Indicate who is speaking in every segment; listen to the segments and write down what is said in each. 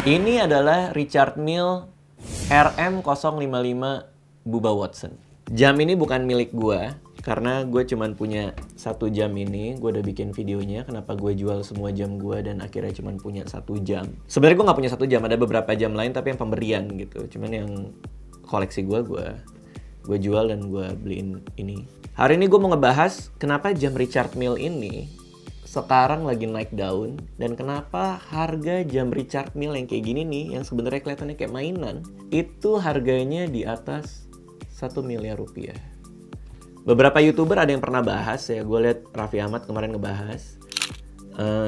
Speaker 1: Ini adalah Richard Mille RM055 Bubba Watson. Jam ini bukan milik gue, karena gue cuman punya satu jam ini. Gue udah bikin videonya, kenapa gue jual semua jam gue dan akhirnya cuman punya satu jam. Sebenarnya gue nggak punya satu jam, ada beberapa jam lain tapi yang pemberian gitu. Cuman yang koleksi gue jual dan gue beliin ini. Hari ini gue mau ngebahas kenapa jam Richard Mille ini sekarang lagi naik daun, dan kenapa harga jam Richard Mille yang kayak gini nih, yang sebenarnya kelihatannya kayak mainan, itu harganya di atas 1 miliar rupiah. Beberapa YouTuber ada yang pernah bahas ya, gue liat Raffi Ahmad kemarin ngebahas.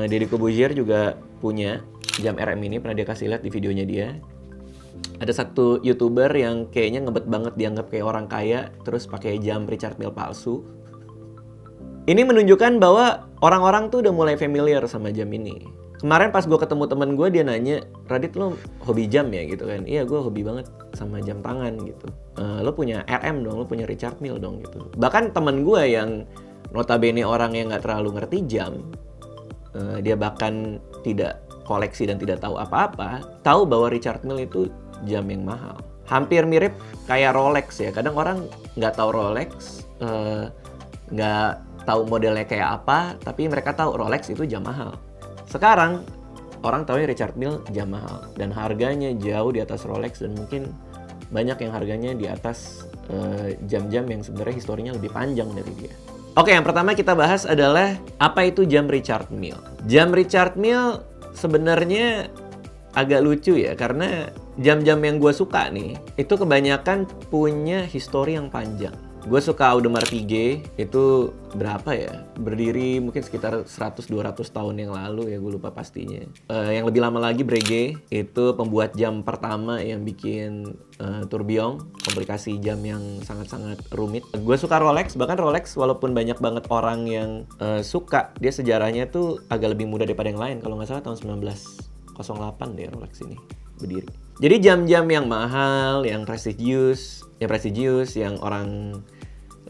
Speaker 1: Deddy Corbuzier juga punya jam RM ini, pernah dia kasih lihat di videonya dia. Ada satu YouTuber yang kayaknya ngebet banget, dianggap kayak orang kaya, terus pakai jam Richard Mille palsu. Ini menunjukkan bahwa orang-orang tuh udah mulai familiar sama jam ini. Kemarin pas gue ketemu temen gue, dia nanya, Radit lo hobi jam ya gitu kan? Iya, gue hobi banget sama jam tangan gitu. Lo punya RM dong, lo punya Richard Mille dong gitu. Bahkan temen gue yang notabene orang yang gak terlalu ngerti jam, dia bahkan tidak koleksi dan tidak tahu apa-apa, tahu bahwa Richard Mille itu jam yang mahal. Hampir mirip kayak Rolex ya. Kadang orang nggak tahu Rolex, nggak tahu modelnya kayak apa, tapi mereka tahu Rolex itu jam mahal. Sekarang orang tahu Richard Mille jam mahal dan harganya jauh di atas Rolex, dan mungkin banyak yang harganya di atas jam-jam yang sebenarnya historinya lebih panjang dari dia. Oke, yang pertama kita bahas adalah apa itu jam Richard Mille. Jam Richard Mille sebenarnya agak lucu ya, karena jam-jam yang gue suka nih itu kebanyakan punya histori yang panjang. Gue suka Audemars Piguet, itu berapa ya? Berdiri mungkin sekitar 100-200 tahun yang lalu ya, gue lupa pastinya. Yang lebih lama lagi Breguet, itu pembuat jam pertama yang bikin tourbillon, komplikasi jam yang sangat-sangat rumit. Gue suka Rolex, bahkan Rolex walaupun banyak banget orang yang suka, dia sejarahnya tuh agak lebih muda daripada yang lain. Kalau nggak salah tahun 1908 deh Rolex ini berdiri. Jadi jam-jam yang mahal, yang prestigious, yang orang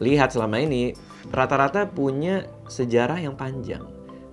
Speaker 1: lihat selama ini rata-rata punya sejarah yang panjang.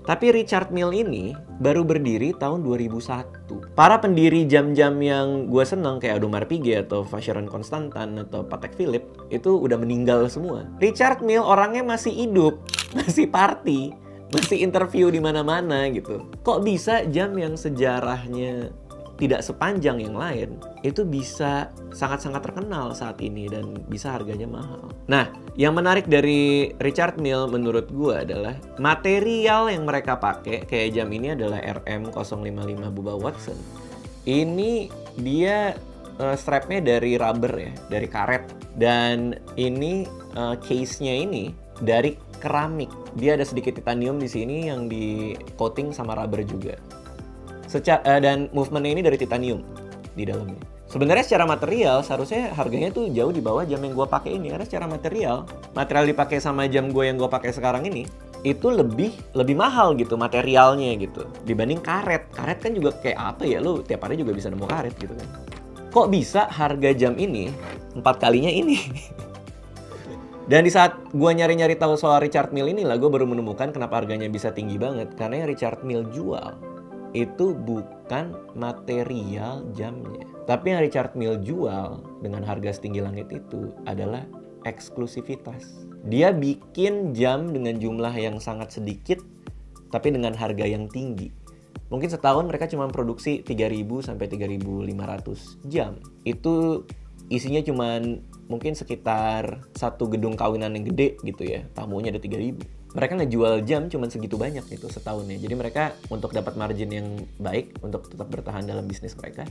Speaker 1: Tapi Richard Mille ini baru berdiri tahun 2001. Para pendiri jam-jam yang gue seneng kayak Audemars Piguet atau Vacheron Constantin atau Patek Philippe itu udah meninggal semua. Richard Mille orangnya masih hidup, masih party, masih interview di mana-mana gitu. Kok bisa jam yang sejarahnya tidak sepanjang yang lain itu bisa sangat-sangat terkenal saat ini dan bisa harganya mahal. Nah, yang menarik dari Richard Mille menurut gue adalah material yang mereka pakai. Kayak jam ini adalah RM055 Bubba Watson. Ini dia strapnya dari rubber ya, dari karet. Dan ini case-nya ini dari keramik. Dia ada sedikit titanium di sini yang di coating sama rubber juga. Dan movementnya ini dari titanium di dalamnya. Sebenarnya secara material seharusnya harganya tuh jauh di bawah jam yang gue pakai ini, karena secara material dipakai sama jam gue yang gue pakai sekarang ini itu lebih mahal gitu materialnya gitu dibanding karet. Karet kan juga kayak apa ya, lu tiap hari juga bisa nemu karet gitu kan. Kok bisa harga jam ini 4 kalinya ini? Dan di saat gue nyari-nyari tahu soal Richard Mille inilah gue baru menemukan kenapa harganya bisa tinggi banget. Karena yang Richard Mille jual itu bukan material jamnya, tapi yang Richard Mille jual dengan harga setinggi langit itu adalah eksklusivitas. Dia bikin jam dengan jumlah yang sangat sedikit tapi dengan harga yang tinggi. Mungkin setahun mereka cuma produksi 3.000 sampai 3.500 jam. Itu isinya cuman mungkin sekitar satu gedung kawinan yang gede gitu ya, tamunya ada 3.000. Mereka ngejual jam cuma segitu banyak gitu setahunnya. Jadi mereka untuk dapat margin yang baik, untuk tetap bertahan dalam bisnis mereka,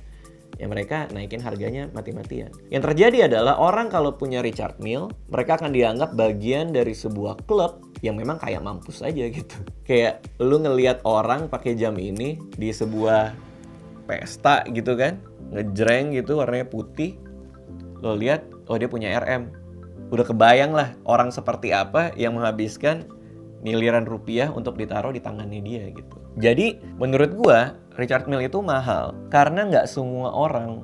Speaker 1: ya mereka naikin harganya mati-matian. Yang terjadi adalah orang kalau punya Richard Mille, mereka akan dianggap bagian dari sebuah klub yang memang kayak mampus aja gitu. Kayak lu ngelihat orang pakai jam ini di sebuah pesta gitu kan, ngejreng gitu warnanya putih, lo lihat, oh dia punya RM. Udah kebayang lah orang seperti apa yang menghabiskan miliaran rupiah untuk ditaruh di tangannya dia gitu. Jadi menurut gua Richard Mille itu mahal karena nggak semua orang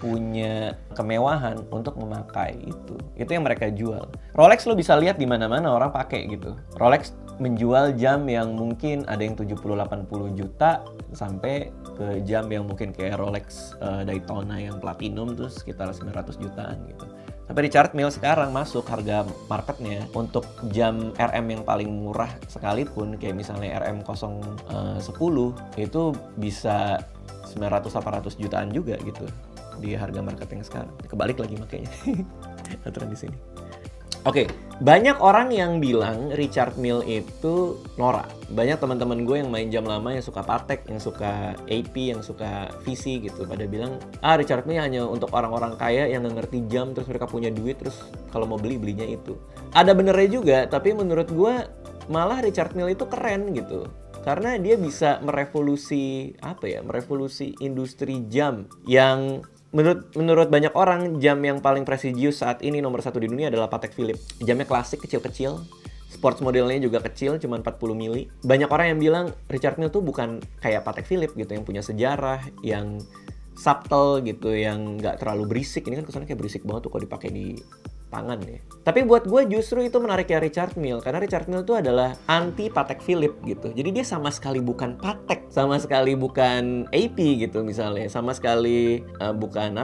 Speaker 1: punya kemewahan untuk memakai itu. Itu yang mereka jual. Rolex lo bisa lihat di mana-mana orang pakai gitu. Rolex menjual jam yang mungkin ada yang 70-80 juta sampai ke jam yang mungkin kayak Rolex Daytona yang platinum tuh sekitar 900 jutaan gitu. Tapi Richard Mille sekarang masuk harga marketnya untuk jam RM yang paling murah sekalipun kayak misalnya RM010 itu bisa 900-800 jutaan juga gitu di harga market yang sekarang. Kebalik lagi makanya aturan di sini. Oke, banyak orang yang bilang Richard Mille itu norak. Banyak teman-teman gue yang main jam lama yang suka Patek, yang suka AP, yang suka VC gitu. Pada bilang, Richard Mille hanya untuk orang-orang kaya yang nggak ngerti jam, terus mereka punya duit, terus kalau mau beli, belinya itu. Ada benernya juga, tapi menurut gue malah Richard Mille itu keren gitu. Karena dia bisa merevolusi, merevolusi industri jam yang menurut banyak orang, jam yang paling prestisius saat ini nomor 1 di dunia adalah Patek Philippe. Jamnya klasik, kecil-kecil. Sports modelnya juga kecil, cuma 40 mili. Banyak orang yang bilang Richard Mille tuh bukan kayak Patek Philippe gitu, yang punya sejarah, yang subtle gitu, yang nggak terlalu berisik. Ini kan kesannya kayak berisik banget tuh kalau dipakai di tangan ya. Tapi buat gue justru itu menariknya Richard Mille, karena Richard Mille itu adalah anti Patek Philippe gitu. Jadi dia sama sekali bukan Patek, sama sekali bukan AP gitu misalnya, sama sekali bukan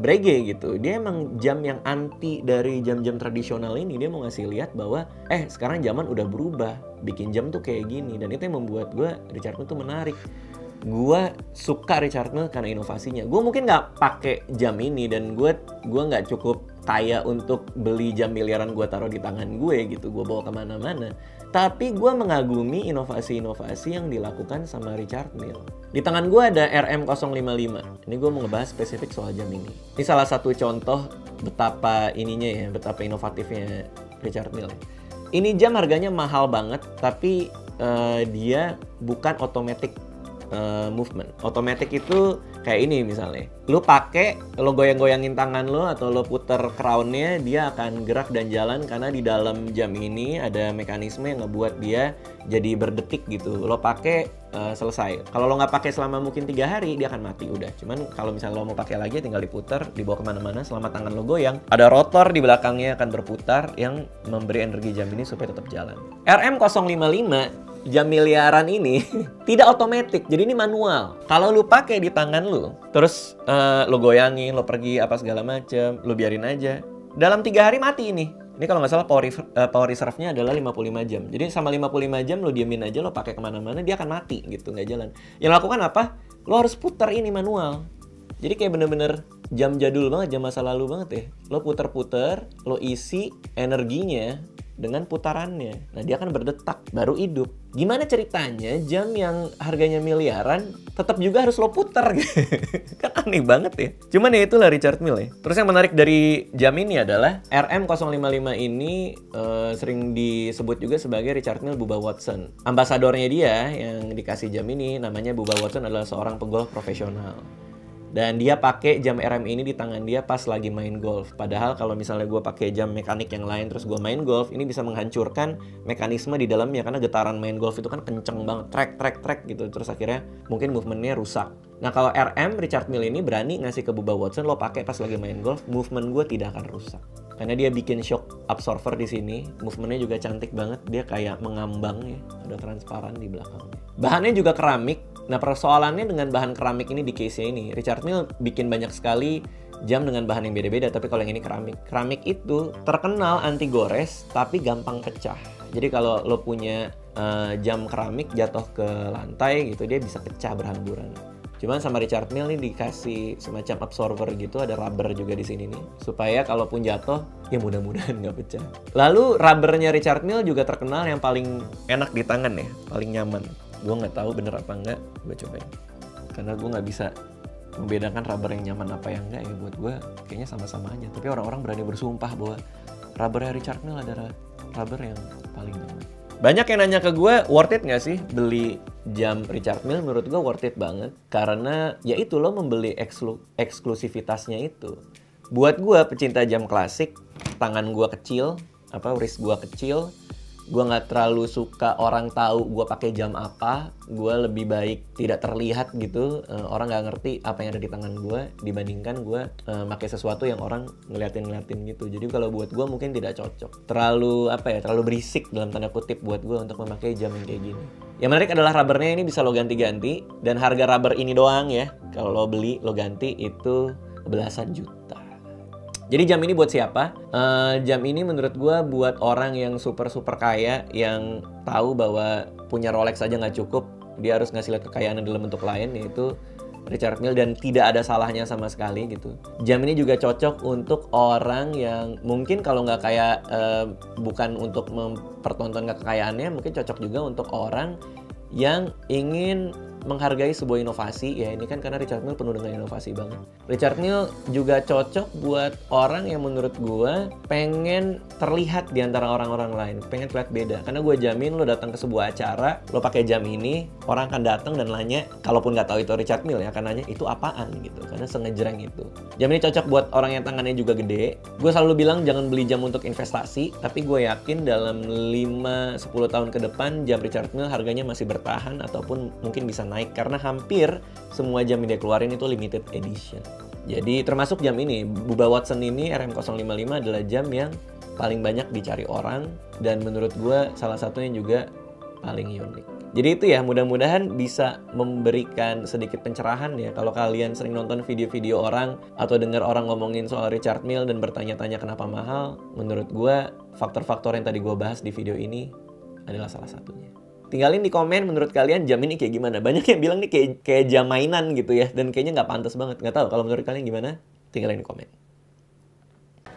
Speaker 1: Breguet gitu. Dia emang jam yang anti dari jam-jam tradisional ini. Dia mau ngasih lihat bahwa sekarang zaman udah berubah, bikin jam tuh kayak gini. Dan itu yang membuat gue Richard Mille tuh menarik. Gue suka Richard Mille karena inovasinya. Gue mungkin nggak pakai jam ini dan gue nggak cukup kaya untuk beli jam miliaran gue taruh di tangan gue gitu, gue bawa kemana-mana. Tapi gue mengagumi inovasi-inovasi yang dilakukan sama Richard Mille. Di tangan gue ada RM055. Ini gue mau ngebahas spesifik soal jam ini. Ini salah satu contoh betapa betapa inovatifnya Richard Mille. Ini jam harganya mahal banget, tapi dia bukan automatic movement. Automatic itu kayak ini misalnya. Lu pakai, lo goyang-goyangin tangan lo atau lo puter crown-nya, dia akan gerak dan jalan karena di dalam jam ini ada mekanisme yang ngebuat dia jadi berdetik gitu. Lo pakai selesai. Kalau lo nggak pakai selama mungkin 3 hari, dia akan mati udah. Cuman kalau misalnya lo mau pakai lagi, tinggal diputer, dibawa kemana-mana selama tangan lo goyang. Ada rotor di belakangnya akan berputar yang memberi energi jam ini supaya tetap jalan. RM055 jam miliaran ini tidak otomatis, jadi ini manual. Kalau lu pakai di tangan lu, terus lu goyangin, lu pergi apa segala macem, lu biarin aja. Dalam 3 hari mati ini. Ini kalau nggak salah power reserve-nya adalah 55 jam. Jadi sama 55 jam lu diemin aja, lu pakai kemana-mana, dia akan mati gitu, nggak jalan. Yang lakukan apa? Lu harus putar ini manual. Jadi kayak bener-bener jam jadul banget, jam masa lalu banget ya. Lo puter-puter, lo isi energinya dengan putarannya. Nah, dia akan berdetak, baru hidup. Gimana ceritanya jam yang harganya miliaran tetap juga harus lo puter? Kan aneh banget ya. Cuman ya itulah Richard Mille ya. Terus yang menarik dari jam ini adalah RM055 ini sering disebut juga sebagai Richard Mille Bubba Watson. Ambasadornya dia yang dikasih jam ini namanya Bubba Watson adalah seorang pegolf profesional. Dan dia pakai jam RM ini di tangan dia pas lagi main golf. Padahal kalau misalnya gue pakai jam mekanik yang lain terus gue main golf, ini bisa menghancurkan mekanisme di dalamnya. Karena getaran main golf itu kan kenceng banget, trek gitu. Terus akhirnya mungkin movementnya rusak. Nah kalau RM Richard Mille ini berani ngasih ke Bubba Watson, lo pakai pas lagi main golf, movement gue tidak akan rusak. Karena dia bikin shock absorber di sini, movementnya juga cantik banget. Dia kayak mengambang ya, ada transparan di belakangnya. Bahannya juga keramik. Nah persoalannya dengan bahan keramik ini di case-nya ini, Richard Mille bikin banyak sekali jam dengan bahan yang beda-beda, tapi kalau yang ini keramik. Keramik itu terkenal anti gores, tapi gampang pecah. Jadi kalau lo punya jam keramik jatuh ke lantai gitu, dia bisa pecah berhamburan. Cuman sama Richard Mille nih dikasih semacam absorber gitu, ada rubber juga di sini nih, supaya kalaupun jatuh, ya mudah-mudahan nggak pecah. Lalu rubbernya Richard Mille juga terkenal yang paling enak di tangan ya, paling nyaman. Gue nggak tahu bener apa enggak, gue cobain. Karena gue nggak bisa membedakan rubber yang nyaman apa yang enggak ya. Buat gue kayaknya sama-sama aja. Tapi orang-orang berani bersumpah bahwa rubbernya Richard Mille adalah rubber yang paling nyaman. Banyak yang nanya ke gue, worth it nggak sih beli jam Richard Mille? Menurut gue worth it banget. Karena ya itu, lo membeli eksklusivitasnya itu. Buat gue pecinta jam klasik, tangan gue kecil, wrist gue kecil, Gue nggak terlalu suka orang tahu gue pakai jam apa. Gue lebih baik tidak terlihat gitu. Orang nggak ngerti apa yang ada di tangan gue dibandingkan gue pakai sesuatu yang orang ngeliatin gitu. Jadi kalau buat gue mungkin tidak cocok. Terlalu berisik dalam tanda kutip buat gue untuk memakai jam yang kayak gini. Yang menarik adalah rubbernya ini bisa lo ganti-ganti, dan harga rubber ini doang ya, kalau lo beli lo ganti itu belasan juta. Jadi jam ini buat siapa? Jam ini menurut gue buat orang yang super kaya, yang tahu bahwa punya Rolex aja nggak cukup, dia harus ngasih lihat kekayaannya dalam bentuk lain, yaitu Richard Mille, dan tidak ada salahnya sama sekali gitu. Jam ini juga cocok untuk orang yang mungkin kalau nggak kayak bukan untuk mempertontonkan kekayaannya, mungkin cocok juga untuk orang yang ingin menghargai sebuah inovasi. Ya ini kan karena Richard Mille penuh dengan inovasi banget. Richard Mille juga cocok buat orang yang menurut gue pengen terlihat di antara orang-orang lain, pengen terlihat beda. Karena gue jamin lo datang ke sebuah acara, lo pakai jam ini, orang akan datang dan nanya, kalaupun nggak tahu itu Richard Mille ya, akan nanya itu apaan gitu, karena sengejreng itu. Jam ini cocok buat orang yang tangannya juga gede. Gue selalu bilang jangan beli jam untuk investasi, tapi gue yakin dalam 5-10 tahun ke depan jam Richard Mille harganya masih bertahan ataupun mungkin bisa naik, karena hampir semua jam yang dia keluarin itu limited edition. Jadi termasuk jam ini, Bubba Watson ini RM055 adalah jam yang paling banyak dicari orang, dan menurut gue salah satunya juga paling unik. Jadi itu ya, mudah-mudahan bisa memberikan sedikit pencerahan ya. Kalau kalian sering nonton video-video orang atau dengar orang ngomongin soal Richard Mille dan bertanya-tanya kenapa mahal, menurut gue faktor-faktor yang tadi gue bahas di video ini adalah salah satunya. Tinggalin di komen menurut kalian jam ini kayak gimana. Banyak yang bilang nih kayak jam mainan gitu ya, dan kayaknya nggak pantas banget. Nggak tahu kalau menurut kalian gimana? Tinggalin di komen.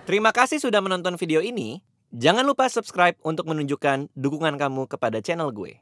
Speaker 1: Terima kasih sudah menonton video ini. Jangan lupa subscribe untuk menunjukkan dukungan kamu kepada channel gue.